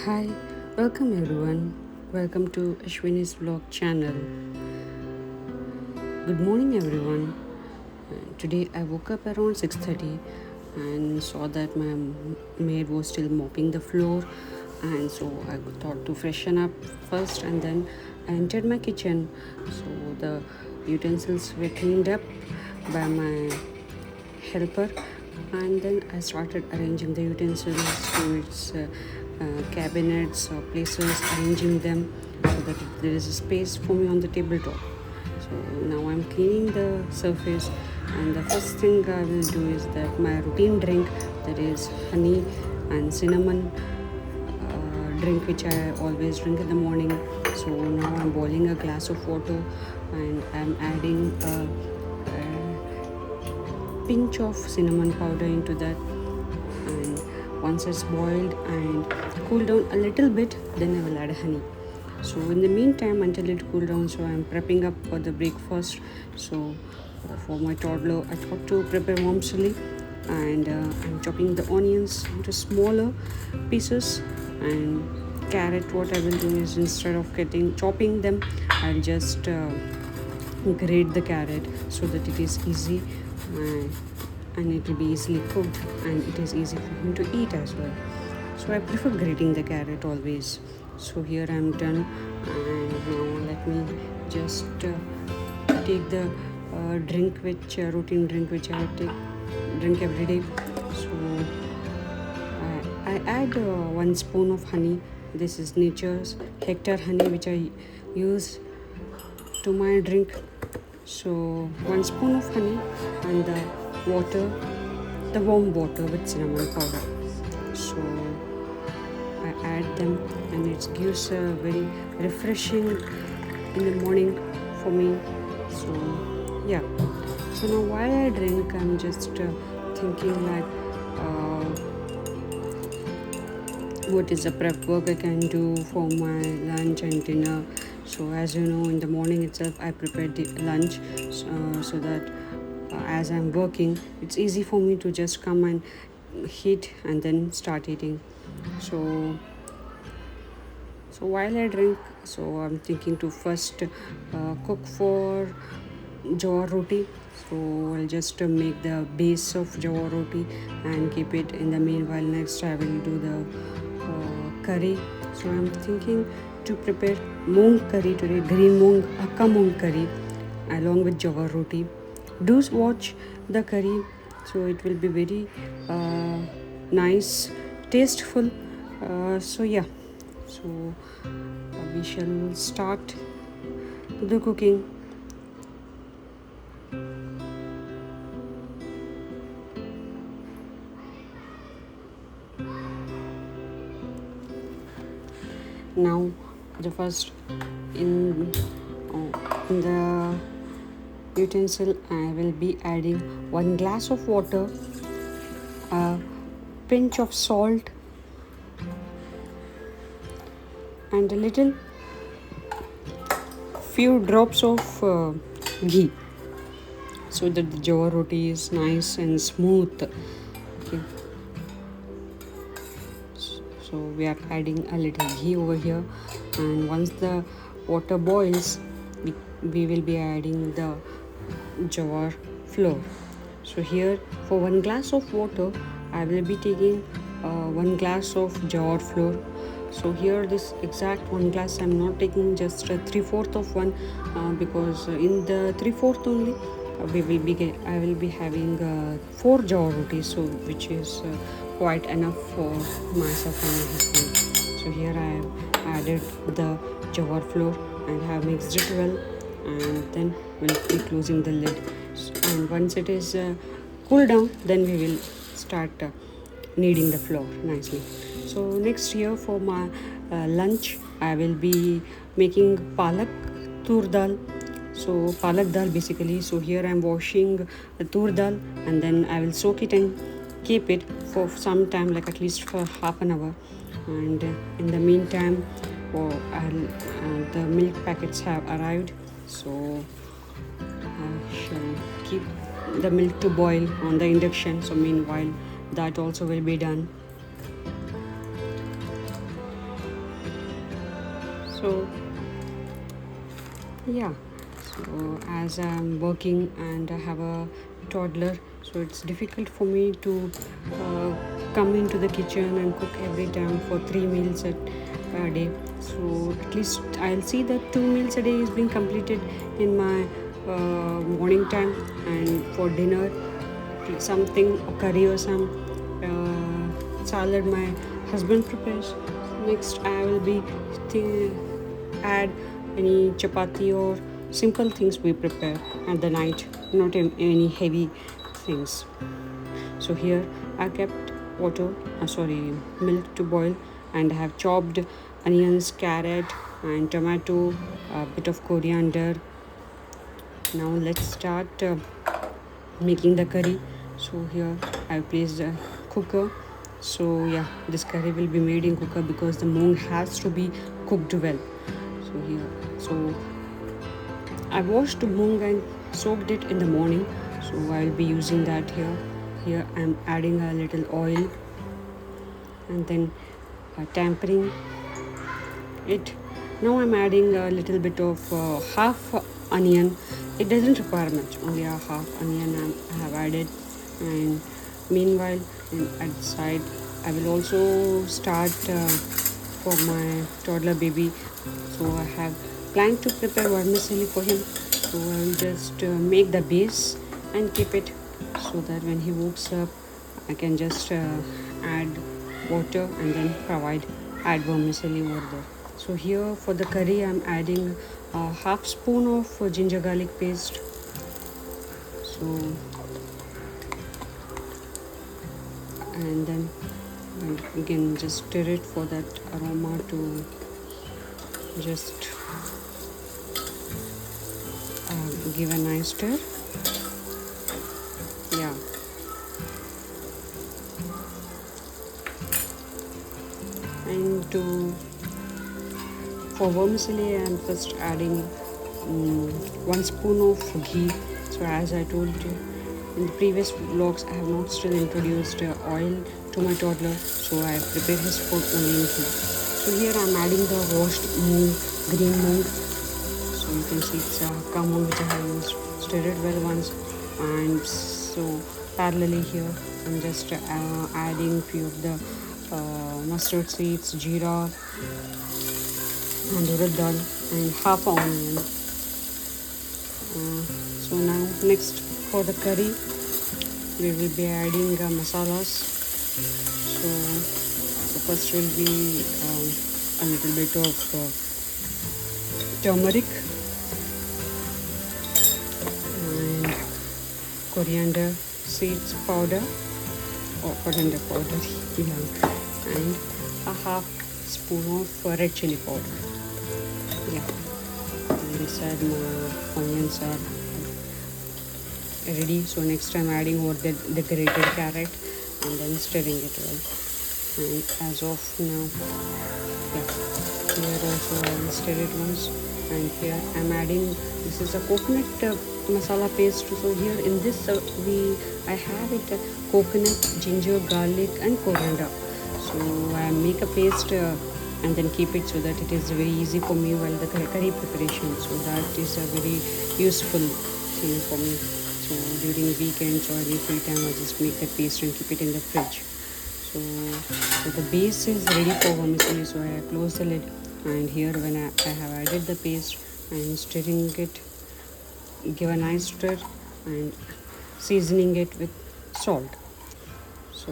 Hi, welcome everyone. Welcome to Ashwini's vlog channel. Good morning everyone. Today I woke up around 6:30 and saw that my maid was still mopping the floor, and so I thought to freshen up first, and then I entered my kitchen. So the utensils were cleaned up by my helper, and then I started arranging the utensils to its cabinets or places, arranging them so that there is a space for me on the tabletop. So now I'm cleaning the surface, and the first thing I will do is that my routine drink, that is honey and cinnamon drink, which I always drink in the morning. So now I'm boiling a glass of water and I'm adding a pinch of cinnamon powder into that, and once it's boiled and cooled down a little bit, then I will add honey. So in the meantime, until it cooled down, so I'm prepping up for the breakfast. So for my toddler, I thought to prepare warm chili, and I'm chopping the onions into smaller pieces, and carrot, what I will do is, instead of chopping them, I'll just grate the carrot so that it is easy, and it will be easily cooked, and it is easy for him to eat as well. So I prefer grating the carrot always. So here I'm done, and now let me just take the routine drink which I drink every day. So I add 1 spoon of honey. This is nature's hector honey which I use to my drink. So 1 spoon of honey and the warm water with cinnamon powder. So I add them, and it gives a very refreshing in the morning for me. So yeah. So now while I drink, I'm just thinking like what is the prep work I can do for my lunch and dinner. So as you know, in the morning itself I prepared the lunch, so that as I'm working, it's easy for me to just come and heat and then start eating. So while I drink, so I'm thinking to first cook for jawar roti. So I'll just make the base of jawar roti and keep it. In the meanwhile, next I will do the curry. So I'm thinking to prepare moong curry today, green moong, akka moong curry, along with jawar roti. Do watch the curry, so it will be very nice, tasteful. So yeah, so we shall start the cooking. Now the first in the utensil I will be adding 1 glass of water, a pinch of salt, and a little few drops of ghee, so that the jawar roti is nice and smooth. Okay. So we are adding a little ghee over here, and once the water boils, we will be adding the jawar flour. So here for 1 glass of water, I will be taking 1 glass of jawar flour. So here this exact 1 glass I'm not taking just 3/4 of one, because in the 3/4 only I will be having 4 jawar rotis, so which is quite enough for myself and my husband. So here I have added the jawar flour and have mixed it well, and then we'll be closing the lid. And once it is cooled down, then we will start kneading the flour nicely. So next here for my lunch, I will be making palak tur dal. So palak dal basically. So here I am washing the tur dal, and then I will soak it and keep it for some time, like at least for half an hour. And in the meantime, the milk packets have arrived. So I shall keep the milk to boil on the induction. So meanwhile, that also will be done. So yeah, so as I'm working and I have a toddler, so it's difficult for me to come into the kitchen and cook every time for 3 meals a day. So at least I'll see that 2 meals a day is being completed in my morning time, and for dinner something, a curry or some salad my husband prepares. Next I will be add any chapati or simple things we prepare at the night, not any heavy things. So here I kept milk to boil, and I have chopped onions, carrot and tomato, a bit of coriander. Now let's start making the curry. So here I placed a cooker. So yeah, this curry will be made in cooker because the moong has to be cooked well. So I washed moong and soaked it in the morning. So I'll be using that here. Here I'm adding a little oil and then tempering it. Now I'm adding a little bit of half onion. It doesn't require much, only a half onion I have added. And meanwhile, at the side, I will also start for my toddler baby. So I have planned to prepare vermicelli for him. So I will just make the base and keep it, so that when he wakes up, I can just add water and then add vermicelli over there. So here for the curry, I'm adding a half spoon of ginger garlic paste. So and then again just stir it for that aroma to just give a nice stir. Yeah. And for vermicelli, I am first adding 1 spoon of ghee. So as I told you in the previous vlogs, I have not still introduced oil to my toddler, so I prepare his food only in ghee. So here I am adding the washed green moong. So you can see it's a hakka moong which I have used. Stir it well once, and so parallelly here I'm just adding few of the mustard seeds, jeera and urad dal, and half an onion. So now next for the curry, we will be adding masalas. So the first will be a little bit of turmeric and coriander seeds powder or coriander powder, yeah, and a half spoon of red chili powder. Yeah, and this side my onions are ready. So next I'm adding over the grated carrot and then stirring it well. And as of now, yeah, here also I will stir it once. And here I'm adding, this is a coconut masala paste. So here in this I have it coconut, ginger, garlic and coriander. So I make a paste and then keep it so that it is very easy for me while the curry preparation. So that is a very useful thing for me. So during weekends or any free time, I just make the paste and keep it in the fridge. So the base is ready for vermicelli. So I close the lid, and here when I have added the paste, I am stirring it, give a nice stir, and seasoning it with salt. So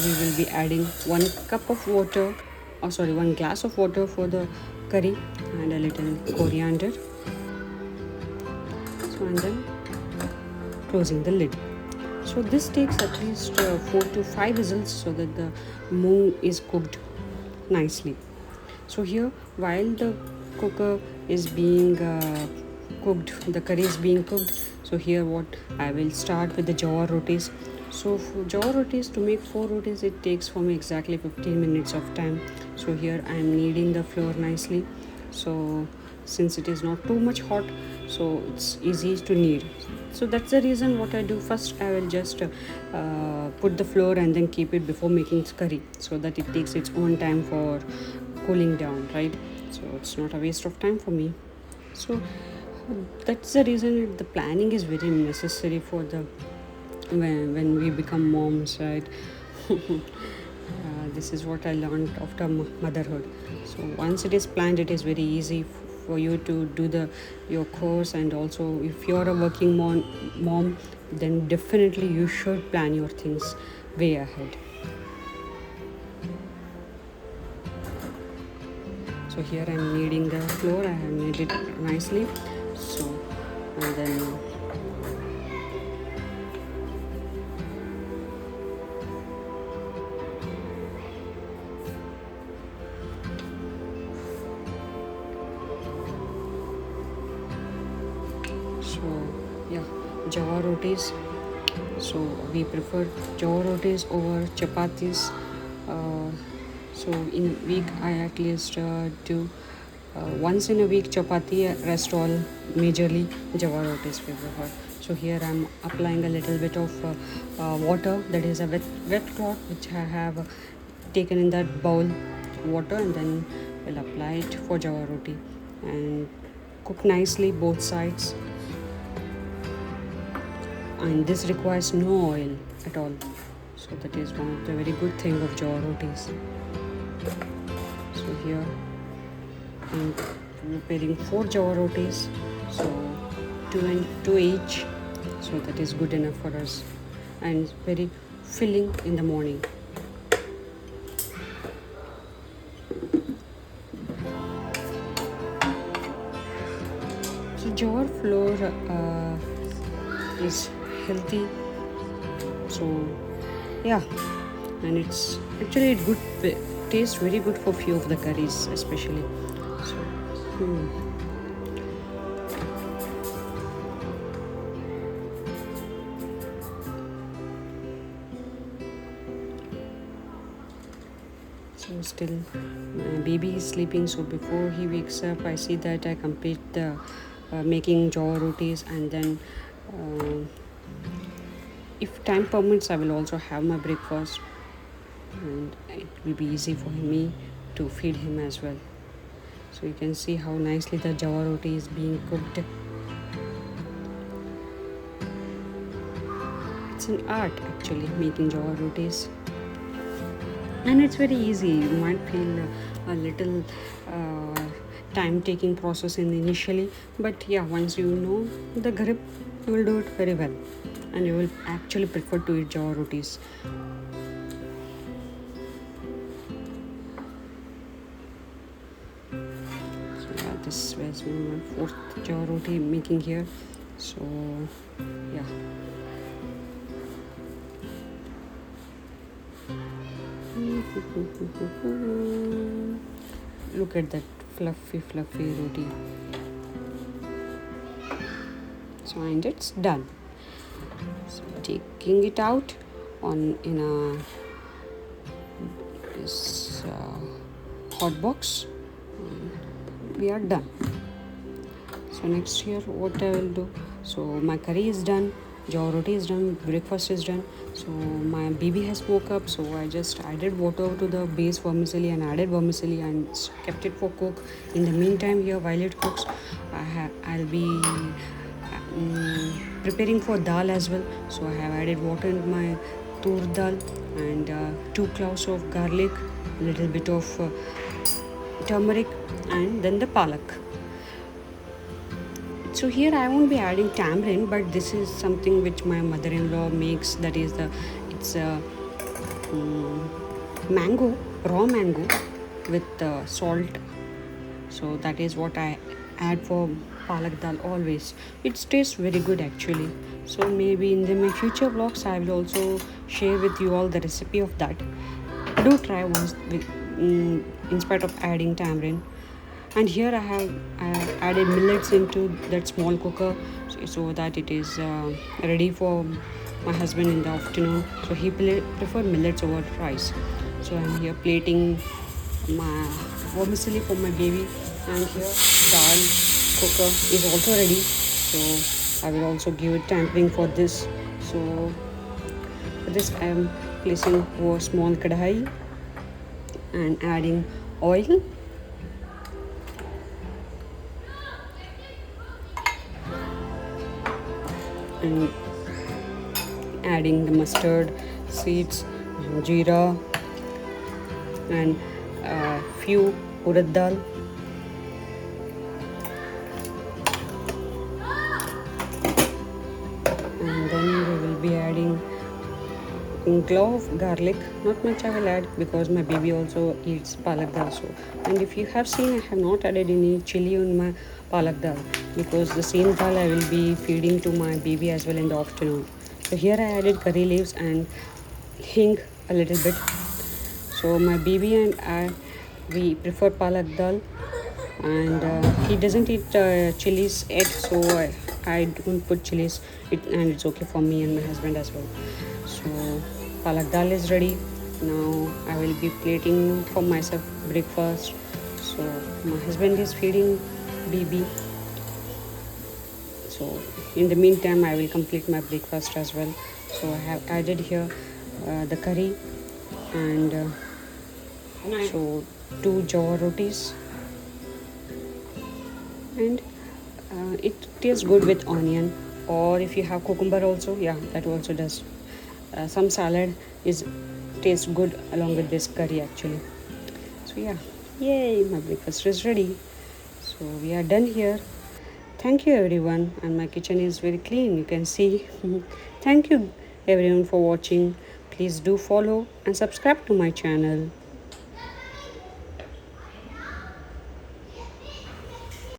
we will be adding 1 cup of water, 1 glass of water for the curry, and a little coriander. So and then closing the lid. So this takes at least 4 to 5 whistles so that the moong is cooked nicely. So here while the cooker is being cooked, the curry is being cooked. So here what I will start with the jawar rotis. So for jawar rotis, to make 4 rotis, it takes for me exactly 15 minutes of time. So here I am kneading the flour nicely. So since it is not too much hot, so it's easy to knead. So that's the reason what I do. First I will just put the flour and then keep it before making curry, so that it takes its own time for cooling down, right? So it's not a waste of time for me. So that's the reason the planning is very necessary for the when we become moms, right? This is what I learned after motherhood. So once it is planned, it is very easy for you to do the your course. And also if you're a working mom, then definitely you should plan your things way ahead. So here I'm kneading the flour. I have kneaded it nicely. So and then so yeah, Java rotis. So we prefer Java rotis over chapatis. Uh, so in a week I at least do once in a week chapati, rest all majorly Java rotis we prefer. So here I'm applying a little bit of water, that is a wet cloth which I have taken in that bowl water, and then we'll apply it for Java roti and cook nicely both sides. And this requires no oil at all. So that is one of the very good thing of Java rotis. So here I'm preparing 4 Java rotis, so 2 each. So that is good enough for us and very filling in the morning. So Java flour is healthy. So yeah, and it's actually it good tastes very good for few of the curries especially. So so still my baby is sleeping, so before he wakes up I see that I complete the making Java rotis, and then if time permits I will also have my breakfast, and it will be easy for me to feed him as well. So you can see how nicely the Java roti is being cooked. It's an art actually making Java rotis, and it's very easy. You might feel a little time taking process initially, but yeah, once you know the grip, you will do it very well, and you will actually prefer to eat Java rotis. So yeah, this was my 4th Java roti making here. So yeah. Look at that fluffy roti. So and it's done. So taking it out on in a this hot box, and we are done. So next here what I will do, so my curry is done, Java roti is done, breakfast is done. So my baby has woke up, so I just added water to the base vermicelli and added vermicelli and kept it for cook. In the meantime here while it cooks, I'll be preparing for dal as well. So I have added water in my tur dal and 2 cloves of garlic, a little bit of turmeric, and then the palak. So here I won't be adding tamarind, but this is something which my mother-in-law makes. That is it's a mango, raw mango with salt. So that is what I add for palak dal always. It tastes very good actually. So maybe in my future vlogs I will also share with you all the recipe of that. Do try once with, in spite of adding tamarind. And here I have added millets into that small cooker, so that it is ready for my husband in the afternoon. So he preferred millets over rice. So I'm here plating my vermicelli for my baby, and here dal cooker is also ready. So I will also give it tampering for this. So for this I am placing a small kadhai and adding oil and adding the mustard seeds and jeera and few urad dal. And then we will be adding a clove of garlic. Not much I will add because my baby also eats palak dal. So, and if you have seen, I have not added any chili on my palak dal because the same dal I will be feeding to my baby as well in the afternoon. So here I added curry leaves and hing a little bit. So my baby and I, we prefer palak dal, and he doesn't eat chilies yet, so I don't put chilies, and it's okay for me and my husband as well. So palak dal is ready. Now I will be plating for myself breakfast. So my husband is feeding baby. So in the meantime I will complete my breakfast as well. So I have added here the curry and so 2 jawar rotis, and it tastes good with onion, or if you have cucumber also, yeah, that also does. Some salad is tastes good along with this curry actually. So yeah, yay, my breakfast is ready. So we are done here. Thank you everyone, and my kitchen is very clean, you can see. Thank you everyone for watching. Please do follow and subscribe to my channel.